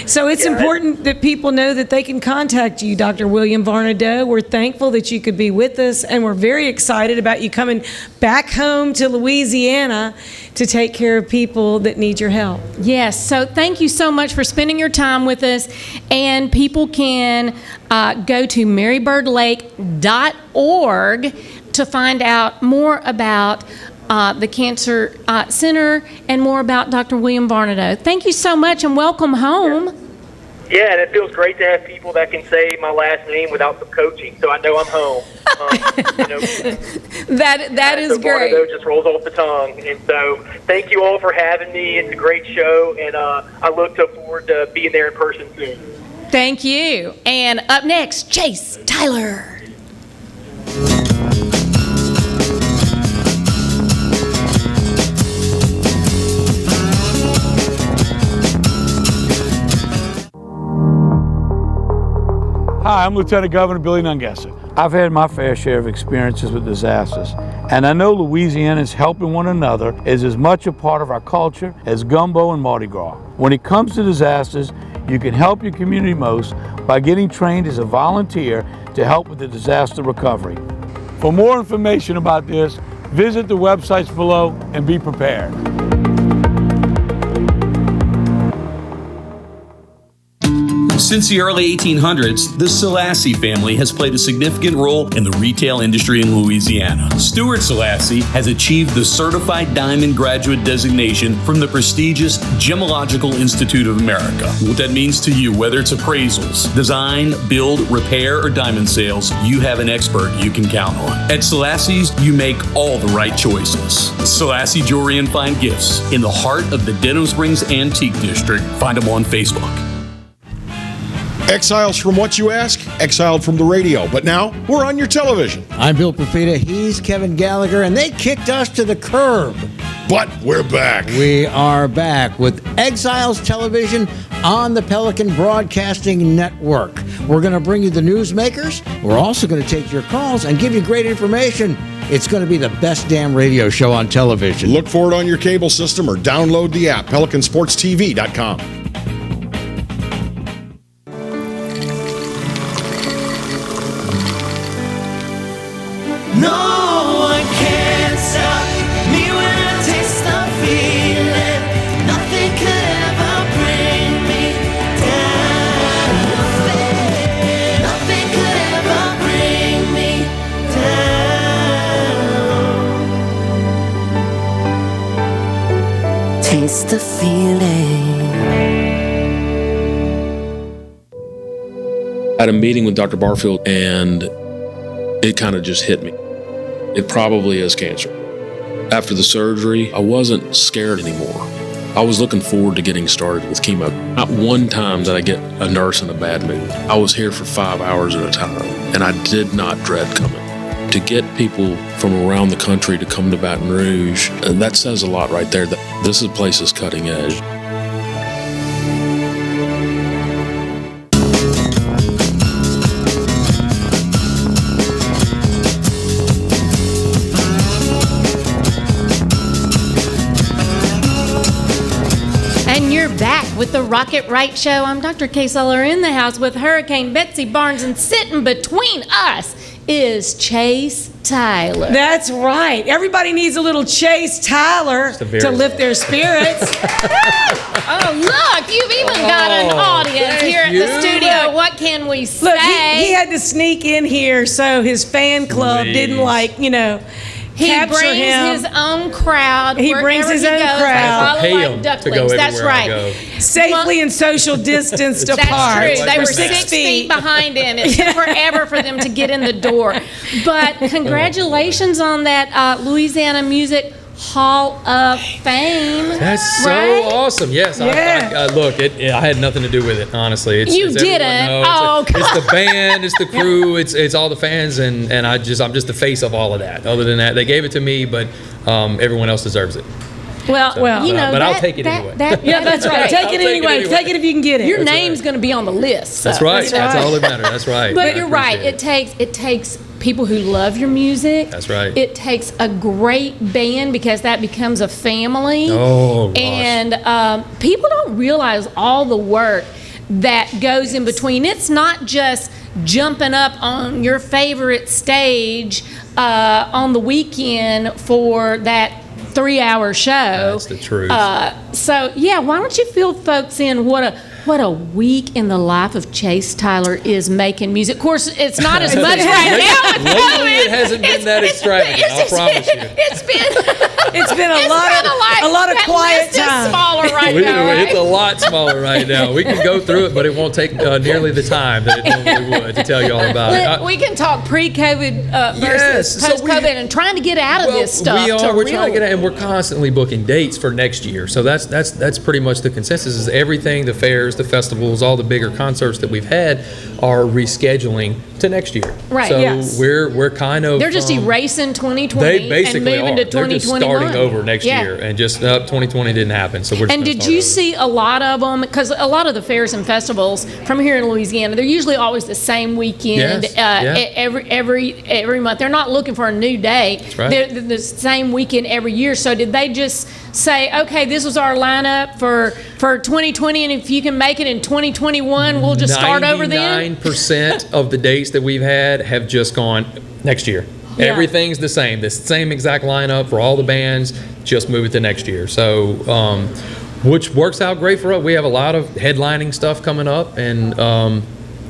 So it's important that people know that they can contact you, Dr. William Varnado. We're thankful that you could be with us, and we're very excited about you coming back home to Louisiana to take care of people that need your help. Yes, so thank you so much for spending your time with us. And people can go to marybirdlake.org to find out more about the Cancer Center and more about Dr. William Varnado. Thank you so much and welcome home. Yeah, and it feels great to have people that can say my last name without some coaching, so I know I'm home. That is great. Varnado just rolls off the tongue. And so thank you all for having me. It's a great show, and I look forward to being there in person soon. Thank you. And up next, Chase Tyler. Hi, I'm Lieutenant Governor Billy Nungesser. I've had my fair share of experiences with disasters, and I know Louisiana's helping one another is as much a part of our culture as gumbo and Mardi Gras. When it comes to disasters, you can help your community most by getting trained as a volunteer to help with the disaster recovery. For more information about this, visit the websites below and be prepared. Since the early 1800s, the Selassie family has played a significant role in the retail industry in Louisiana. Stuart Selassie has achieved the Certified Diamond Graduate designation from the prestigious Gemological Institute of America. What that means to you, whether it's appraisals, design, build, repair, or diamond sales, you have an expert you can count on. At Selassie's, you make all the right choices. Selassie Jewelry and Fine Gifts in the heart of the Denham Springs Antique District. Find them on Facebook. Exiles from what you ask? Exiled from the radio. But now, we're on your television. I'm Bill Profita, he's Kevin Gallagher, and they kicked us to the curb. But we're back. We are back with Exiles Television on the Pelican Broadcasting Network. We're going to bring you the newsmakers. We're also going to take your calls and give you great information. It's going to be the best damn radio show on television. Look for it on your cable system or download the app, PelicanSportsTV.com. No one can stop me when I taste the feeling. Nothing could ever bring me down. Nothing could ever bring me down. Taste the feeling. I had a meeting with Dr. Barfield and it kind of just hit me. It probably is cancer. After the surgery, I wasn't scared anymore. I was looking forward to getting started with chemo. Not one time did I get a nurse in a bad mood. I was here for 5 hours at a time, and I did not dread coming. To get people from around the country to come to Baton Rouge, and that says a lot right there, that this place is cutting edge. With the Rocket Right Show, I'm Dr. Kay Solar in the house with Hurricane Betsy Barnes, and sitting between us is Chase Tyler. That's right. Everybody needs a little Chase Tyler to lift their spirits. Oh, look, you've even got an audience here at the studio. Look, what can we say? Look, he had to sneak in here so his fan club didn't He capture brings him. his own crowd. He brings his own crowd. Follow like ducklings. That's right. Safely and social distanced apart. That's true. They were For 6 feet behind him. It took forever for them to get in the door. But congratulations on that Louisiana Music Hall of Fame. That's so awesome. Yes. I look, I had nothing to do with it, honestly. You didn't? Oh, it's the band, it's the crew, it's all the fans, and I'm just the face of all of that. Other than that, they gave it to me, but everyone else deserves it. Well, you know, but I'll take it anyway. That's right. Take it anyway. Take it if you can get it. Your name's going to be on the list. So. That's right. That's all that matters. That's right. But you're right. It takes people who love your music. That's right. It takes a great band because that becomes a family. Oh, gosh. And people don't realize all the work that goes in between. It's not just jumping up on your favorite stage on the weekend for that 3-hour show. That's the truth. So yeah, why don't you fill folks in what a week in the life of Chase Tyler is making music. Of course, it's not as much right now with COVID. Lately, it hasn't been that extravagant. I promise you. It's been a lot of quiet time. It's smaller right now. Right? It's a lot smaller right now. We can go through it, but it won't take nearly the time that it normally would to tell you all about it. We can talk pre-COVID versus post-COVID and trying to get out of this stuff. We're trying to get out, and we're constantly booking dates for next year. So that's pretty much the consensus. Is everything, the fairs, the festivals, all the bigger concerts that we've had are rescheduling to next year. Right. So yes. we're kind of they're just erasing 2020 they basically and moving to 2021. They're just starting over next year, and just 2020 didn't happen. So we're just and did you see a lot of them? Because a lot of the fairs and festivals from here in Louisiana, they're usually always the same weekend. Every month. They're not looking for a new day. That's right. They're the same weekend every year. So did they just say, okay, this was our lineup for 2020, and if you can make it in 2021, we'll just start over then? 99% of the dates that we've had have just gone next year. Yeah. Everything's the same exact lineup for all the bands, just move it to next year. So, which works out great for us. We have a lot of headlining stuff coming up, and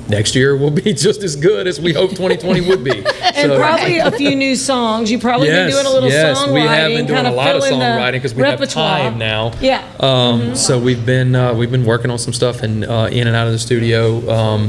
next year will be just as good as we hope 2020 would be. And probably a few new songs. You've probably been doing a little songwriting. We have been doing a lot of songwriting because we repertoire. have time now. Yeah. So we've been working on some stuff and in and out of the studio.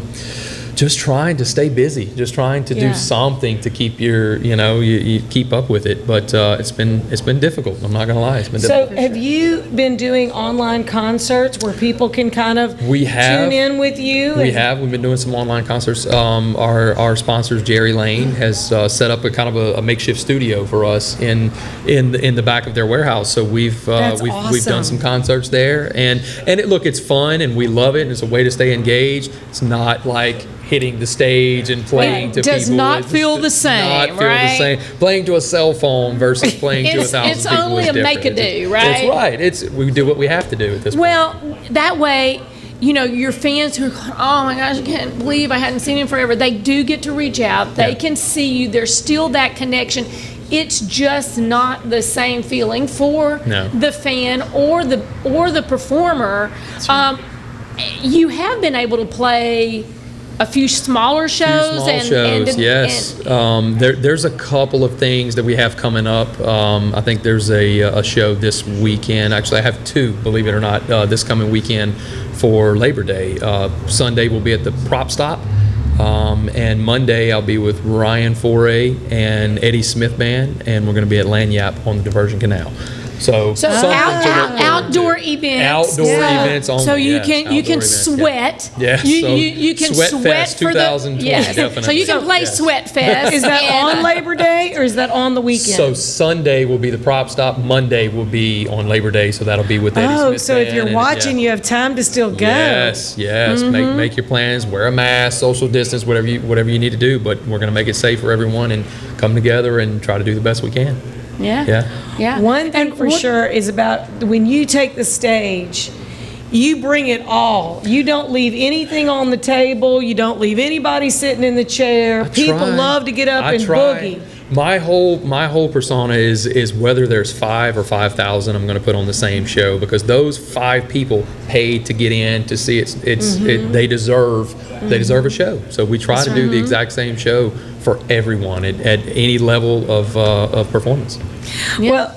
Just trying to stay busy, just trying to do something to keep you keep up with it. But it's been difficult. I'm not gonna lie, it's been difficult. So have you been doing online concerts where people can kind of tune in with you? We've been doing some online concerts. Our sponsors, Jerry Lane, has set up a kind of a makeshift studio for us in the back of their warehouse. So we've done some concerts there, and it's fun and we love it, and it's a way to stay engaged. It's not like hitting the stage and playing to people. Does not feel the same, right? Playing to a cell phone versus playing to 1,000 people. It's only a make-a-do, right? That's right. We do what we have to do at this point. Well, that way, your fans who are going, oh my gosh, I can't believe I hadn't seen him forever, they do get to reach out. They can see you. There's still that connection. It's just not the same feeling for the fan or the performer. Right. You have been able to play a few smaller shows. Yes. There's a couple of things that we have coming up. I think there's a show this weekend. Actually, I have two, believe it or not, this coming weekend for Labor Day. Sunday we'll be at the Prop Stop. And Monday I'll be with Ryan Foray and Eddie Smith Band, and we're going to be at Lanyap on the Diversion Canal. So outdoor events. Events only. So you can sweat. Yes. You can Sweat sweat Fest for 2020. Definitely. So you can play Sweat Fest. Is that on Labor Day or is that on the weekend? So Sunday will be the Prop Stop. Monday will be on Labor Day. So that'll be with Eddie Smith. So if you're watching, you have time to still go. Yes. Mm-hmm. Make your plans. Wear a mask, social distance, whatever you need to do. But we're going to make it safe for everyone and come together and try to do the best we can. Yeah. One thing for sure is about when you take the stage, you bring it all. You don't leave anything on the table. You don't leave anybody sitting in the chair. People love to get up and boogie. My whole persona is whether there's 5 or 5,000, I'm going to put on the same show, because those 5 people paid to get in to see it. They deserve a show. So we try to do the exact same show for everyone at any level of performance. Well,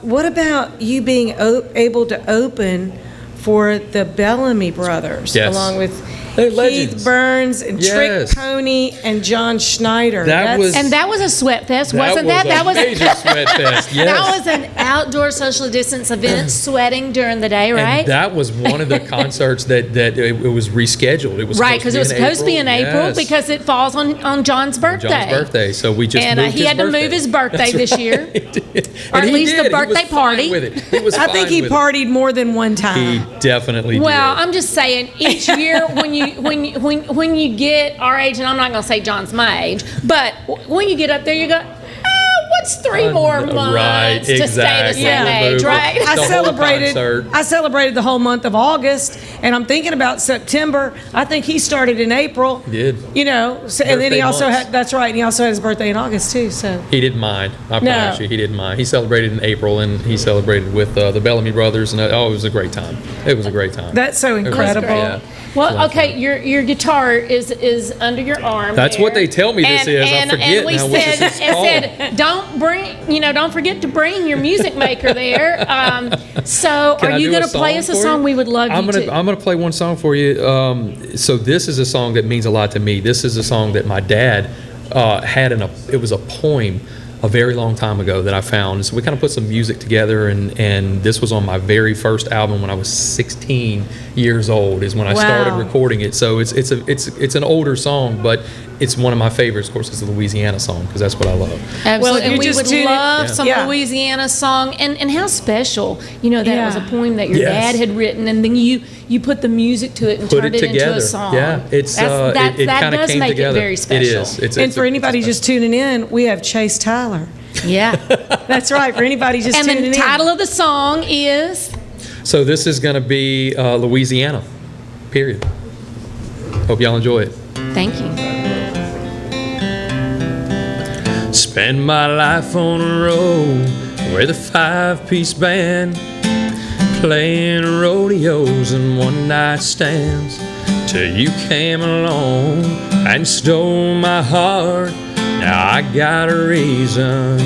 what about you being able to open for the Bellamy brothers, Yes. along with They're Keith legends. Burns and Yes. Trick Pony and John Schneider? That was- And that was a sweat fest, wasn't was that? a That was major sweat fest. Yes. That was an outdoor socially distanced event, sweating during the day, right? And that was one of the concerts that it was rescheduled. It was Right, because it was supposed to be in April Yes. because it falls on John's birthday. John's birthday. So we just And moved he his had to birthday. move his birthday That's this year, right. or at And he least did. the birthday He was fine party. with it. He was I think fine he with it. partied more than one He time. definitely Well, did. I'm just saying, each year when you get our age, and I'm not going to say John's my age, but when you get up there, you go, what's 3 more months right, to stay the exactly. same age, right? The whole concert. I celebrated the whole month of August, and I'm thinking about September. I think he started in April. He did. You know, so, and then he Birthday also months. had, that's right, and he also had his birthday in August too, so. He didn't mind. I No. promise you, he didn't mind. He celebrated in April, and he celebrated with the Bellamy brothers, and it was a great time. It was a great time. That's so It was incredible. great, yeah. Well, okay, your guitar is under your arm. That's there. what they tell me this is. I And forget we now what this is called. said, don't forget to bring your music maker there. So, Can are I you do going a to play song us a for song? you? We would love I'm you gonna to. I'm gonna play one song for you. So this is a song that means a lot to me. This is a song that my dad had it was a poem a very long time ago that I found. So we kind of put some music together, and this was on my very first album when I was 16 years old is when I started recording it. So it's an older song, but it's one of my favorites. Of course, it's a Louisiana song because that's what I love. Absolutely. Well, And you we just would tuned in- love Yeah. some Yeah. Louisiana song, and how special, that was a poem that your Yes. dad had written, and then you put the music to it and Put turned it it into together. a song. Yeah, it's that it kind of does came make together. it very special. It is. It's And for anybody just tuning in, we have Chase Tyler. Yeah, That's right, for anybody just and tuning in. the title of the song is. So this is going to be Louisiana, period. Hope y'all enjoy it. Thank you. Spend my life on a road with a 5-piece band, playing rodeos and one-night stands, till you came along and stole my heart. Now I got a reason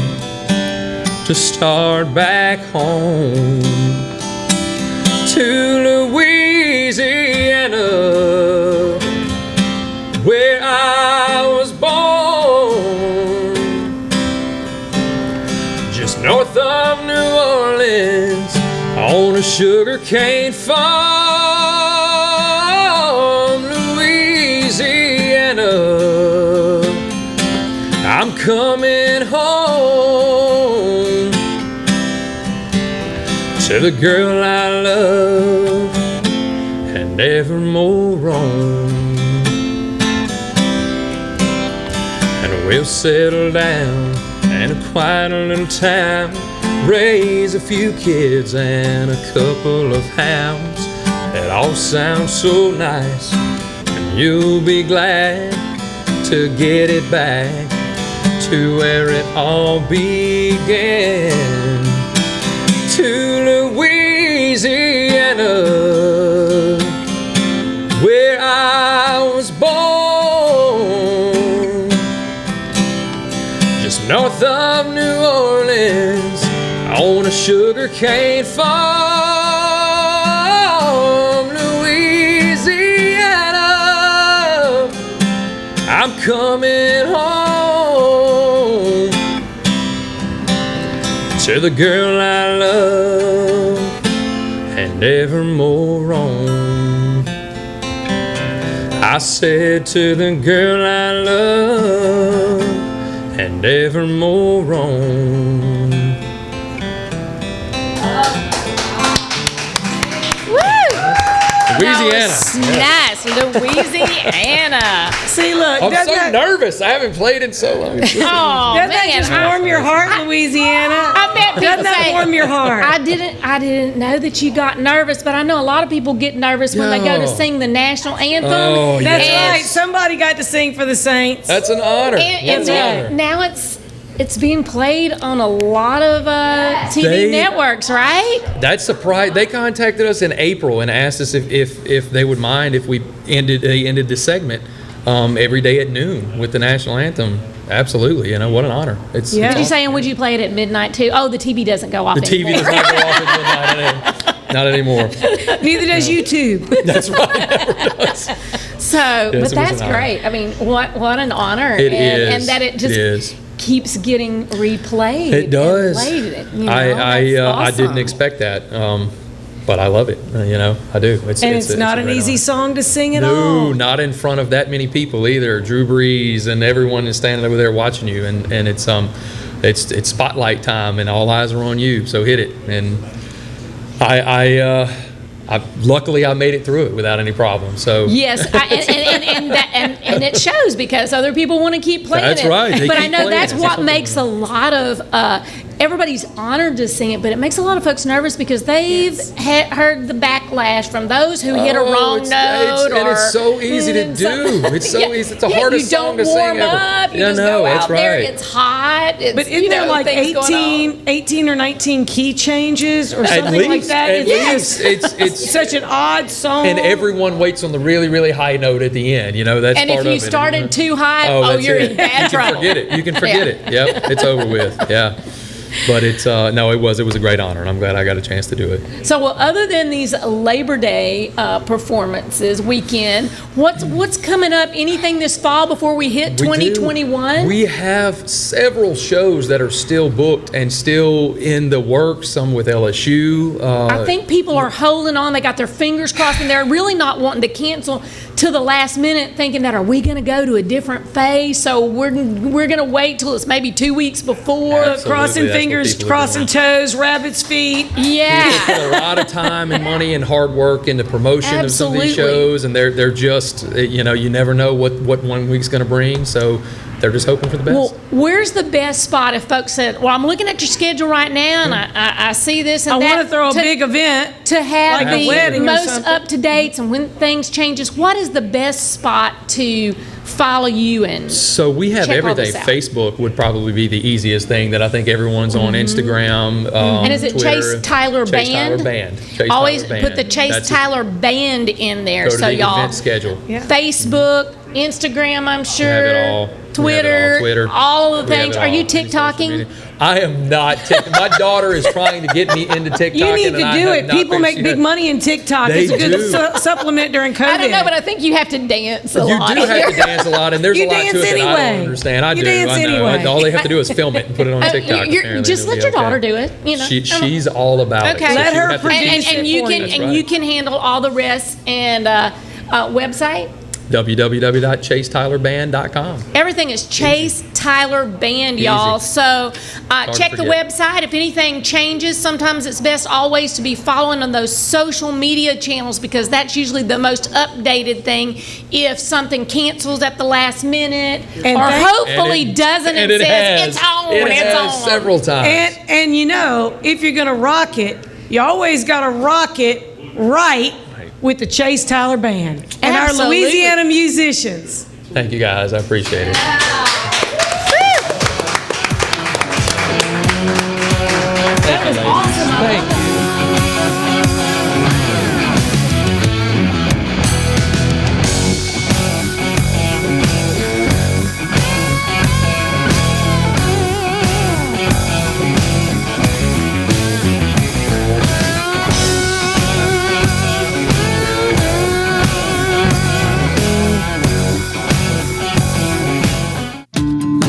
to start back home to Louisiana, where I was born, just north of New Orleans on a sugarcane farm. Louisiana, I'm coming home to the girl I love and evermore roam. And we'll settle down in a quiet little town, raise a few kids and a couple of hounds. That all sounds so nice, and you'll be glad to get it back to where it all began, to Louisiana, where I was born, just north of New Orleans on a sugarcane farm. Louisiana, I'm coming home to the girl I love and evermore roam. I said to the girl I love and evermore roam. Louisiana. Nice, Louisiana. See, look, I'm doesn't so that, nervous. I haven't played in so long. Oh, doesn't that man. just warm your heart, Louisiana? I bet people Doesn't that say, warm your heart? I didn't know that you got nervous, but I know a lot of people get nervous when they go to No. sing the national anthem. Oh, That's yes. right. Somebody got to sing for the Saints. That's an honor. And That's an honor. now it's being played on a lot of TV They- networks, right? That's surprised. They contacted us in April and asked us if they would mind if they ended the segment every day at noon with the national anthem. absolutely. You know, what an honor. It's Did you awesome. say, and would you play it at midnight too? Oh, the TV doesn't go off The TV anymore. does not go off at midnight. Not anymore. Neither does YouTube. That's right. So, but it was that's an honor. great. I mean, what an honor. It is. And that it just It is. keeps getting replayed. It does. And played, you know, I that's I didn't awesome. expect that, but I love it. You know, I do. It's not an easy song to sing at all. No, not in front of that many people either. Drew Brees and everyone is standing over there watching you, and it's spotlight time, and all eyes are on you. So hit it. And I luckily I made it through it without any problem. So Yes, and it shows because other people want to keep playing That's it. right. They But I keep know playing that's it. what makes a lot of everybody's honored to sing it, but it makes a lot of folks nervous because they've heard the backlash from those who hit a wrong note. and it's so easy to do. It's so easy. It's the hardest song to sing ever. You don't warm up. You Yeah, just no, go that's out there. right. It's hot. It's, But isn't there like things going on. 18 or 19 key changes or At something like least, that? at least. It's such an odd song. and everyone waits on the really, really high note at the end. You know, that's And part if of you it. started too high, that's you're it. in bad trouble. You can forget it. You can forget Yeah. it. Yep, it's over with. Yeah. But it's no, it was a great honor, and I'm glad I got a chance to do it. So, well, other than these Labor Day performances weekend, what's coming up? Anything this fall before we hit 2021? We have several shows that are still booked and still in the works. Some with LSU. I think people are holding on. They got their fingers crossed, and they're really not wanting to cancel to the last minute, thinking that are we going to go to a different phase? So we're going to wait till it's maybe 2 weeks before. Crossing fingers, crossing toes, rabbit's feet. Yeah. They put a lot of time and money and hard work into promotion of some of these shows, and they're just, you know, you never know what 1 week's going to bring, so they're just hoping for the best. Well, where's the best spot if folks said, well, I'm looking at your schedule right now, and I see this and I that. want to throw a big event to have like a wedding the or most something. up-to-dates and when things changes. What is the best spot to follow you and So we have check all everything. this out? Facebook would probably be the easiest thing that I think everyone's on. Instagram, And is it Twitter. Chase Tyler Chase Band? Tyler Band. Chase Always Tyler put the Band. Chase That's it. Tyler Band in there, Go to so the y'all. event schedule. Facebook, Instagram, I'm sure. We have it all. Twitter, all of the We have things. it Are you all. Any social TikToking? media. I am not. My daughter is trying to get me into TikTok. You need to do it. People make big money in TikTok. They It's a good do. supplement during COVID. I don't know, but I think you have to dance a You lot. do have to dance a lot, and there's You a lot to dance it that I anyway. don't understand. I You do. dance I know. anyway. All they have to do is film it and put it on TikTok. apparently, Just it'll let be your okay. daughter do it. You know, She's all about it. Okay. So Let she would her have to produce teach it and you for can you. That's and right. you can handle all the rest and website. www.chasetylerband.com. Everything is Chase Tyler Band, y'all. Easy. So to check the forget. website. If anything changes, sometimes it's best always to be following on those social media channels because that's usually the most updated thing. If something cancels at the last minute And or thank- hopefully And it- doesn't and and it says has. it's on, It it's has on. several times. And you know, if you're going to rock it, you always got to rock it right with the Chase Tyler Band and our Absolutely. Louisiana musicians. Thank you guys. I appreciate it. That was awesome. Thank you.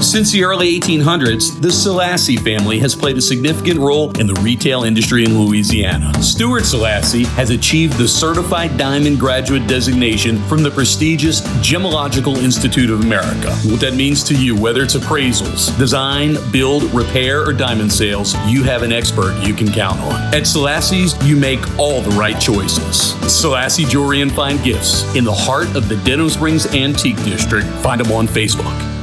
Since the early 1800s, the Selassie family has played a significant role in the retail industry in Louisiana. Stuart Selassie has achieved the Certified Diamond Graduate designation from the prestigious Gemological Institute of America. What that means to you, whether it's appraisals, design, build, repair, or diamond sales, you have an expert you can count on. At Selassie's, you make all the right choices. Selassie Jewelry and Fine Gifts in the heart of the Denham Springs Antique District. Find them on Facebook.